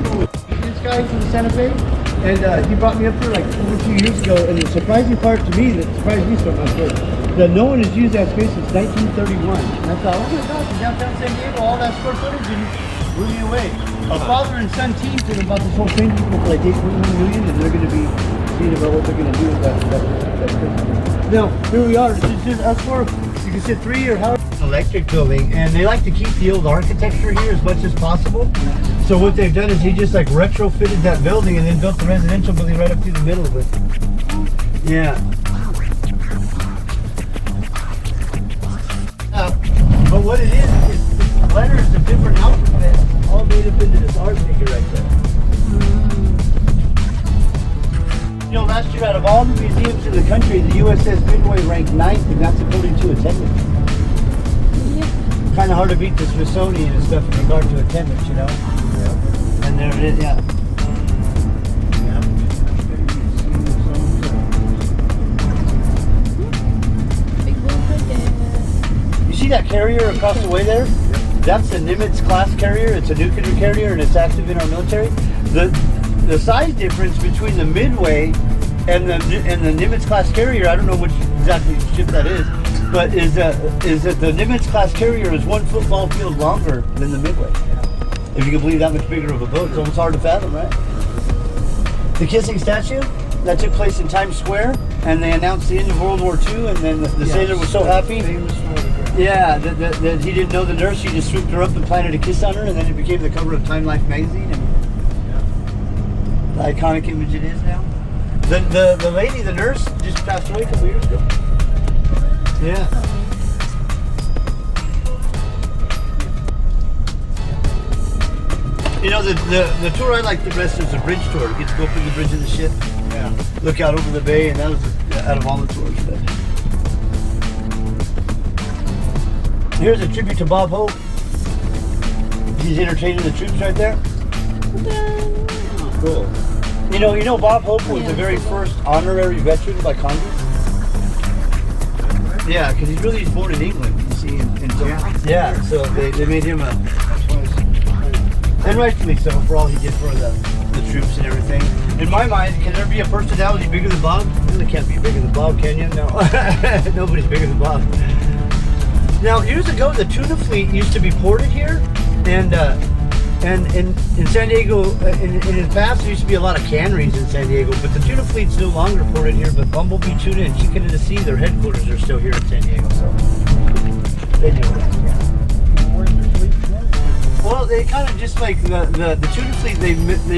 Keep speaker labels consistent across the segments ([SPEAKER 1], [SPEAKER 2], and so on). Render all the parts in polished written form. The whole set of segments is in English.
[SPEAKER 1] This guy from the Santa Fe, and he brought me up here like over 2 years ago. And the surprising part to me, that surprised me so much, was that no one has used that space since 1931. And I thought, oh my gosh, in downtown San Diego, all that square footage and blew me away. A father and son team told about this whole thing for like 8.1 million, and they're going to be seeing about what they're going to do with that space. Now, here we are. This is us for, you can sit 3 or however. Electric building, and they like to keep the old architecture here as much as possible. So what they've done is he just like retrofitted that building and then built the residential building right up through the middle of it. Yeah. But what it is letters of different alphabets all made up into this art figure right there. You know, last year out of all the museums in the country, the USS Midway ranked 9th, and that's according to attendance. Kind of hard to beat the Smithsonian and stuff in regard to attendance, you know? Yeah. And there it is, yeah. You see that carrier across the way there? Yep. That's the Nimitz class carrier. It's a nuclear carrier and it's active in our military. The size difference between the Midway and the Nimitz class carrier, I don't know which exactly ship that is, but is that the Nimitz class carrier is 1 football field longer than the Midway. If you can believe that much bigger of a boat, it's almost hard to fathom, right? The kissing statue, that took place in Times Square, and they announced the end of World War II, and then the sailor was so happy. Yeah, that he didn't know the nurse, he just swooped her up and planted a kiss on her, and then it became the cover of Time Life magazine, and the iconic image it is now. The lady, the nurse, just passed away a couple years ago. Yeah. You know, the tour I like the best is the bridge tour. You get to go up in the bridge of the ship. Yeah. Look out over the bay, and that was out of all the tours. But here's a tribute to Bob Hope. He's entertaining the troops right there. Oh, cool. You know, Bob Hope was the very first honorary veteran by Congress. Yeah, because he's really born in England, you see, yeah, so they made him and rightfully so, for all he did for the troops and everything. In my mind, can there be a personality bigger than Bob? You really can't be bigger than Bob, can you? No, nobody's bigger than Bob. Now, years ago, the tuna fleet used to be ported here, and in San Diego, in the past, there used to be a lot of canneries in San Diego, but the tuna fleet's no longer ported here, but Bumblebee Tuna and Chicken in the Sea, their headquarters are still here in San Diego, so they knew that, yeah. Well, they kind of just like the tuna fleet, they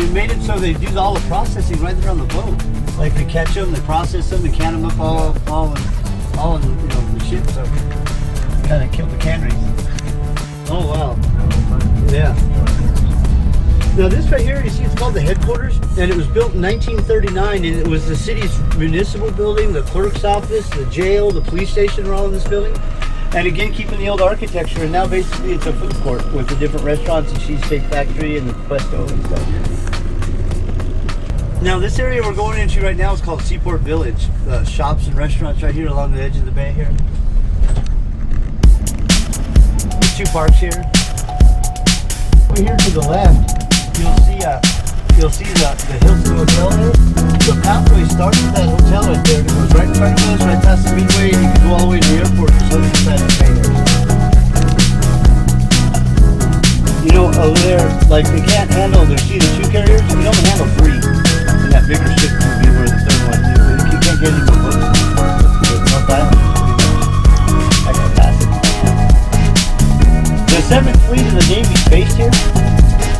[SPEAKER 1] made it so they do all the processing right there on the boat. Like they catch them, they process them, they can them up all in the ship, so kind of killed the canneries. Oh, wow. Yeah. Now this right here, you see, it's called the headquarters, and it was built in 1939, and it was the city's municipal building, the clerk's office, the jail, the police station were all in this building. And again, keeping the old architecture, and now basically it's a food court with the different restaurants, the Cheesesteak Factory, and the Puesto and stuff. Now this area we're going into right now is called Seaport Village. Shops and restaurants right here along the edge of the bay here. There's 2 parks here. Over here to the left, you'll see the Hilton Hotel there. The pathway starts at that hotel right there, and it goes right in front of us, right past the Midway, and you can go all the way to the airport just on the side of the bay there. You know, over there, like they can't handle, the 2 carriers, you can only handle 3. And that bigger ship would be where the 3rd one is. You can't get any more boats. North Island at capacity. The 7th Fleet of the Navy is based here.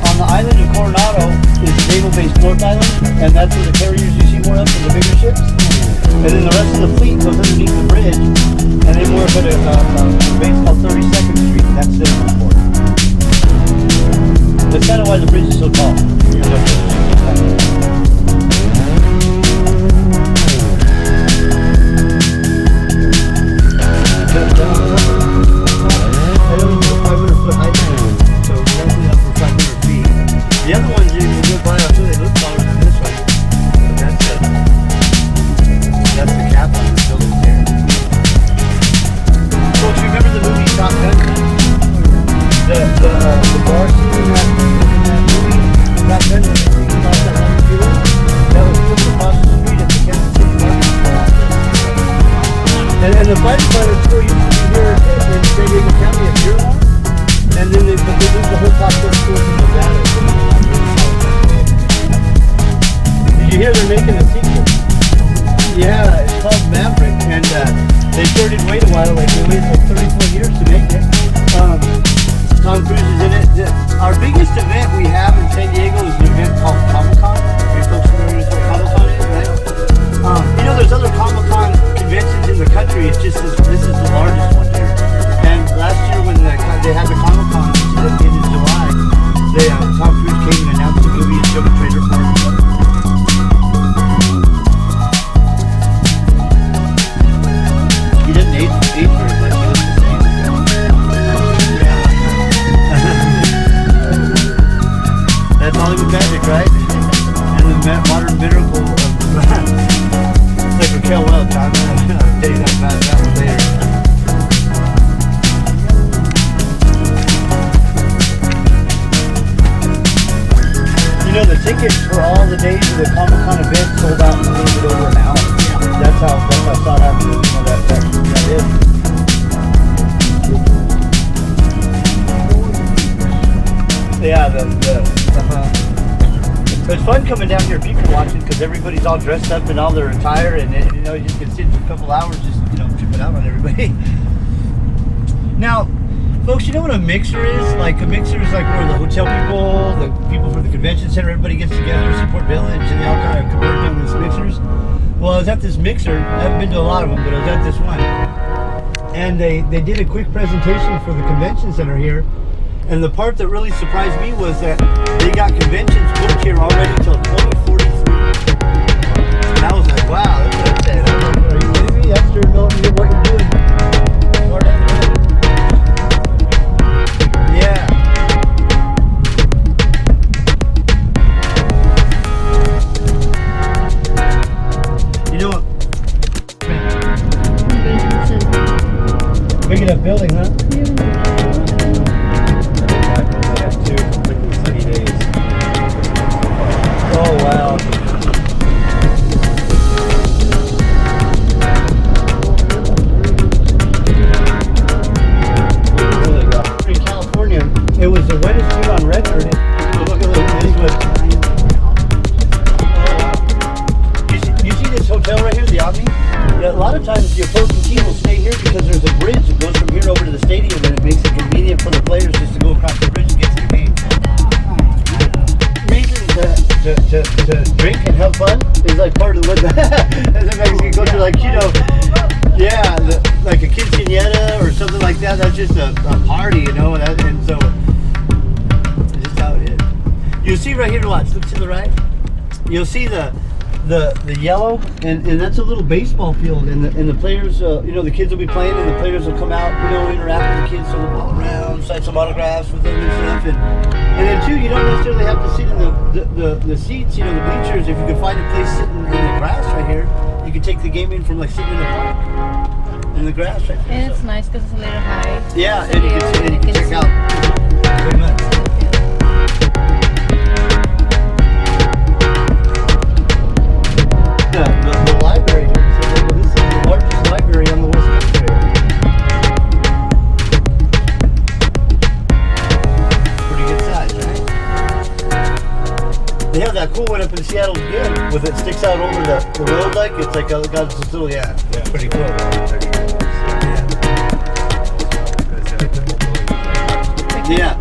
[SPEAKER 1] On the island of Coronado is the naval base North Island, and that's where the carriers you see more of, the bigger ships. And then the rest of the fleet goes underneath the bridge, and then we're at a base called 32nd Street, and that's their port. That's kind of why the bridge is so tall. The other ones you can go by until they look taller than this one. That's the cap on the building there. So if you remember the movie Top Gun, the bar scene in that movie, Top Gun, you hear they're making a sequel. Yeah, it's called Maverick, and they sure did wait a while. Like they waited like 34 years to make it. Tom Cruise is in it. Our biggest event we have in San Diego is an event called Comic-Con. Are you folks familiar with what Comic-Con is, right? You know, there's other Comic-Con conventions in the country. It's just this is the largest one here. And last year when they had the Comic-Con in July, Tom Cruise came and announced the movie and showed a trailer for it. He didn't age very much. He looks the same. That's Hollywood magic, right? And the modern miracle of it's like Raquel Welch. I'll tell you that one later. You know, the tickets for all the days of the Comic-Con event sold out in a little bit over an hour. That's how sought after, you know, that is. Yeah, so it's fun coming down here, people watching, because everybody's all dressed up in all their attire, and you know, you just can sit for a couple hours, just, you know, tripping out on everybody. Now, folks, you know what a mixer is? Like, a mixer is like where the hotel people, the people from the convention center, everybody gets together, Seaport Village, and they all kind of convert on these mixers. Well, I was at this mixer. I haven't been to a lot of them, but I was at this one. And they did a quick presentation for the convention center here. And the part that really surprised me was that they got conventions booked here already till 2043. And I was like, wow, that's what I said. I was like, are you kidding me? That's your what you're doing. Yeah. You know what? Big enough building, huh? Oh, wow. In California, it was the wettest year on record. Look at this. You see this hotel right here, the Omni? Yeah, a lot of times the opposing team will stay here because there's a bridge that goes from here over to the stadium, and it makes it convenient for the players just to go across the bridge and get to the game. To drink and have fun is like part of what the Mexican culture, like, you know, yeah, like a quinceañera or something like that. That's just a party, you know, and so it's just how it is. You'll see right here, watch, look to the right. You'll see the yellow, and that's a little baseball field, and the players, you know, the kids will be playing, and the players will come out, you know, interact with the kids, throw the ball around, sign some autographs with them and stuff, and then too, you don't necessarily have to sit in the seats, you know, the bleachers. If you can find a place sitting in the grass right here, you can take the game in from like sitting in the park, in the grass right there.
[SPEAKER 2] And it's nice because it's a little high.
[SPEAKER 1] Yeah, and you can check out very much. The library here, so this is the largest library on the West Coast here. Pretty good size, right? They have that cool one up in Seattle again, with it sticks out over the road like, it's like got this little, yeah, pretty cool. Yeah,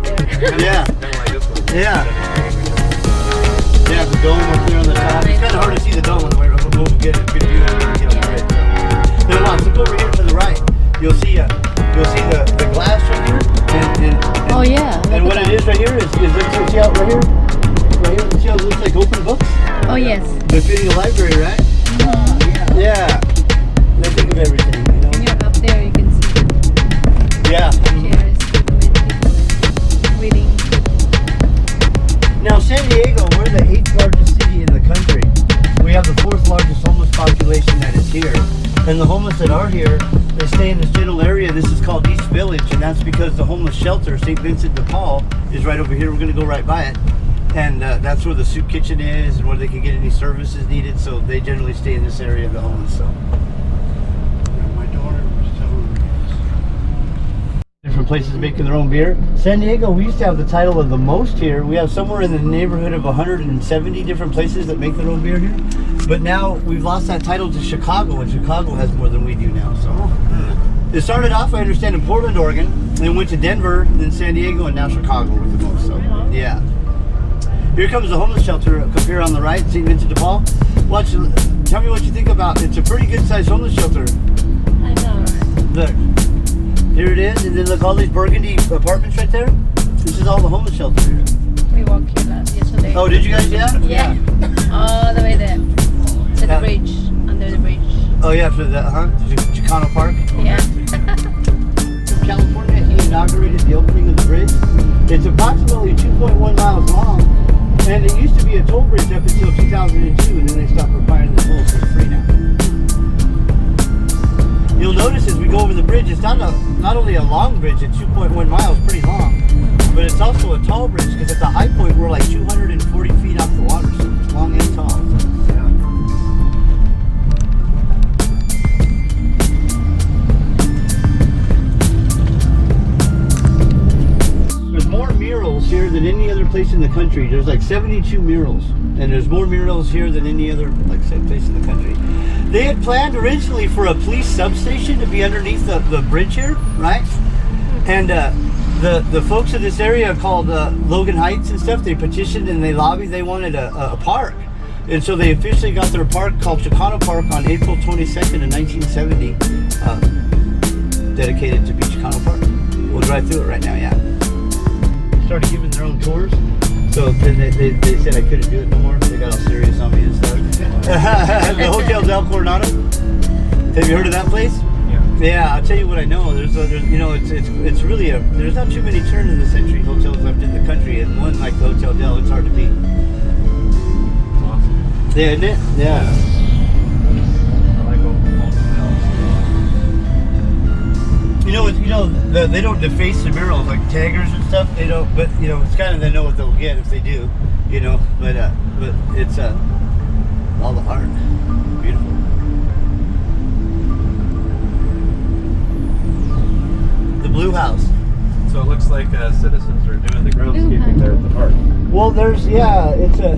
[SPEAKER 1] the dome up there on the top. It's kind of hard to see the dome on the way we'll get a good view of the bridge. Now watch, look over here to the right. You'll see the glass right here. And
[SPEAKER 2] oh yeah.
[SPEAKER 1] And what it is right here is look, see out right here? Right here, see how it looks like open books?
[SPEAKER 2] Oh yes.
[SPEAKER 1] They're fitting a library, right?
[SPEAKER 2] Mm-hmm.
[SPEAKER 1] Yeah. They think of everything, you know?
[SPEAKER 2] When you're up there, you can see.
[SPEAKER 1] Yeah.
[SPEAKER 2] Chairs with people reading.
[SPEAKER 1] Now San Diego, we're the 8th largest city in the country. We have the 4th largest homeless population that is here. And the homeless that are here, they stay in this general area. This is called East Village, and that's because the homeless shelter, St. Vincent de Paul, is right over here. We're going to go right by it. And that's where the soup kitchen is and where they can get any services needed. So they generally stay in this area of the homeless. So my daughter was telling me different different places making their own beer. San Diego, we used to have the title of the most here. We have somewhere in the neighborhood of 170 different places that make their own beer here. But now we've lost that title to Chicago, and Chicago has more than we do now. So it started off, I understand, in Portland, Oregon, then went to Denver, then San Diego, and now Chicago with the most. So yeah. Here comes the homeless shelter up here on the right, St. Vincent de Paul. Watch, tell me what you think about it. It's a pretty good sized homeless shelter.
[SPEAKER 2] I know, right?
[SPEAKER 1] Look, here it is, and then look, all these burgundy apartments right there. This is all the homeless shelter here.
[SPEAKER 2] We walked here yesterday.
[SPEAKER 1] Oh, did you guys? Yeah.
[SPEAKER 2] Yeah. All the way there to the bridge, under the bridge.
[SPEAKER 1] Oh yeah, for the Chicano Park.
[SPEAKER 2] Yeah.
[SPEAKER 1] From California, he inaugurated the opening of the bridge. It's approximately 2.1 miles long, and it used to be a toll bridge up until 2002, and then they stopped requiring the tolls, so it's free now. You'll notice as we go over the bridge, it's not only a long bridge at 2.1 miles, pretty long, but it's also a tall bridge because at the high point we're like 240 feet off the water, so it's long and tall. So, yeah. There's more murals here than any other place in the country. There's like 72 murals, and there's more murals here than any other, like I said, place in the country. They had planned originally for a police substation to be underneath the bridge here, right? And the folks in this area called Logan Heights and stuff, they petitioned and they lobbied. They wanted a park. And so they officially got their park called Chicano Park on April 22nd of 1970, dedicated to be Chicano Park. We'll drive through it right now, yeah. Started giving their own tours. So then they said I couldn't do it no more. They got all serious on me and stuff. The Hotel Del Coronado. Have you heard of that place?
[SPEAKER 3] Yeah.
[SPEAKER 1] Yeah, I'll tell you what I know. There's you know, it's really there's not too many turn in the century hotels left in the country, and one like the Hotel Del, it's hard to beat.
[SPEAKER 3] Awesome.
[SPEAKER 1] Yeah, isn't it? Yeah.
[SPEAKER 3] I like all
[SPEAKER 1] They don't deface the murals like taggers and stuff. They don't, but it's kind of they know what they'll get if they do. But it's all the art, beautiful. The Blue House.
[SPEAKER 3] So it looks like citizens are doing the groundskeeping there at the park.
[SPEAKER 1] Well, it's a.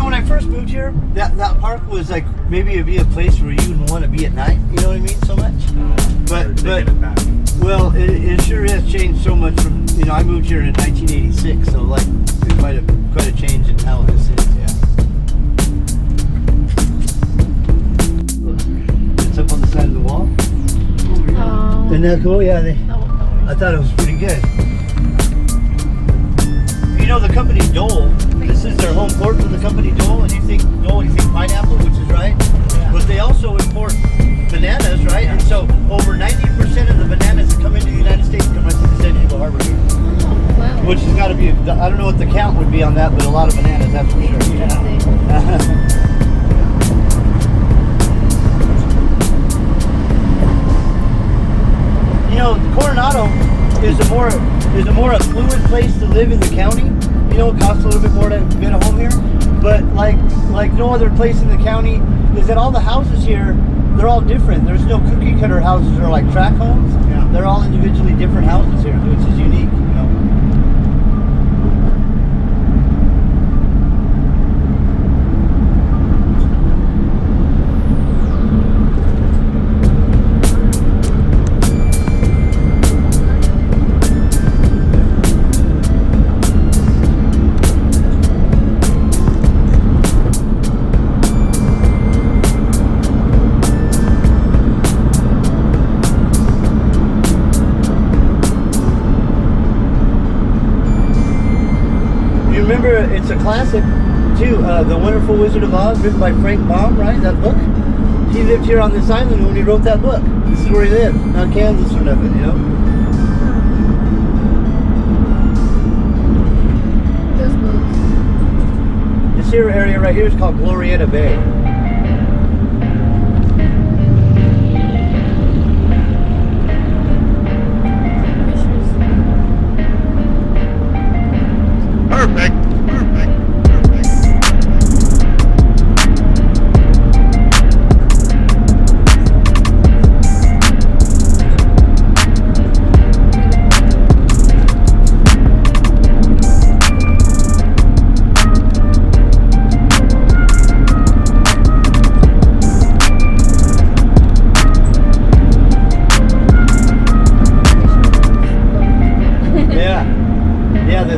[SPEAKER 1] When I first moved here, that park was like maybe it'd be a place where you would want to be at night. You know what I mean? So much. But well, it sure has changed so much from I moved here in 1986, so like it might have quite a change in how this is. Yeah. It's up on the side of the wall.
[SPEAKER 2] Oh.
[SPEAKER 1] Isn't that cool? Yeah. I thought it was pretty good. The company Dole, this is their home port for the company Dole, and you think pineapple, which is right, but they also import bananas, right? And so over 90% of the bananas that come into the United States come right through the San Diego Harbor here.
[SPEAKER 2] Oh, wow.
[SPEAKER 1] Which has got to be, I don't know what the count would be on that, but a lot of bananas, that's for sure. Coronado is a more affluent place to live in the county. It costs a little bit more to get a home here, but like no other place in the county is that all the houses here, they're all different. There's no cookie cutter houses or like tract homes. Yeah. They're all individually different houses here, which is unique. It's a classic too, The Wonderful Wizard of Oz, written by Frank Baum, right? That book. He lived here on this island when he wrote that book. This is where he lived, not Kansas or nothing,
[SPEAKER 2] Those books.
[SPEAKER 1] This here area right here is called Glorieta Bay.
[SPEAKER 3] Perfect.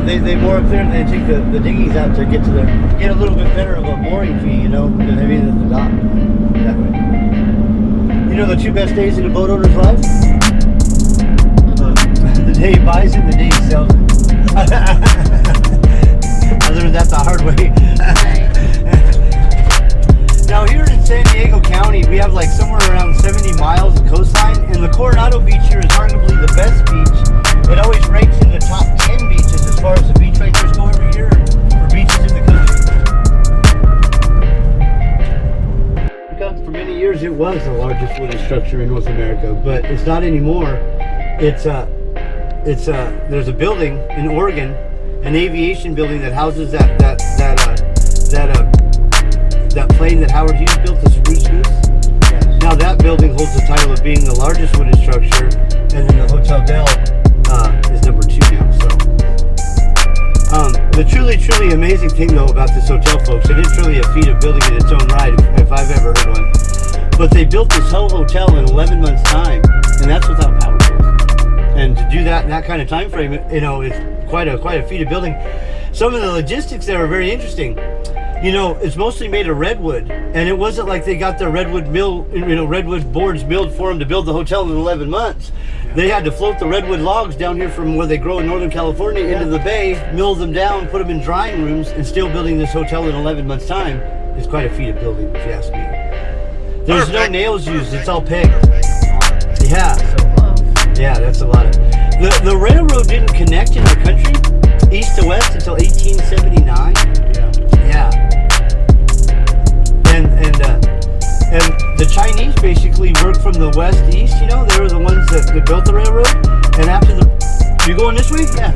[SPEAKER 1] they bore up there and they take the dinghies out to get a little bit better of a mooring fee, you know, than having it at the dock. That way. You know the two best days in a boat owner's life? The day he buys it and the day he sells it. I learned that the hard way. Now here in San Diego County, we have like somewhere around 70 miles of coastline, and the Coronado Beach here is arguably the best beach. It always ranks in the top 10 beaches as far as the beach rangers go every year for beaches in the country. Because for many years it was the largest wooden structure in North America, but it's not anymore. There's a building in Oregon, an aviation building that houses that plane that Howard Hughes built, the Spruce Goose. Yes. Now that building holds the title of being the largest wooden structure, and then the Hotel Del is number 2 now. So, the truly amazing thing though about this hotel, folks, and it's really a feat of building in its own right, if I've ever heard one. But they built this whole hotel in 11 months' time, and that's without power bills. And to do that in that kind of time frame, you know, it's quite a feat of building. Some of the logistics there are very interesting. You know, it's mostly made of redwood, and it wasn't like they got their redwood redwood boards milled for them to build the hotel in 11 months. They had to float the redwood logs down here from where they grow in Northern California into the bay, mill them down, put them in drying rooms, and still building this hotel in 11 months' time is quite a feat of building, if you ask me. There's no nails used; it's all pegged. Yeah, yeah, that's a lot of. The railroad didn't connect in our country east to west until 1879. Yeah. And the Chinese basically worked from the west east, you know, they were the ones that built the railroad. And after you going this way? Yeah.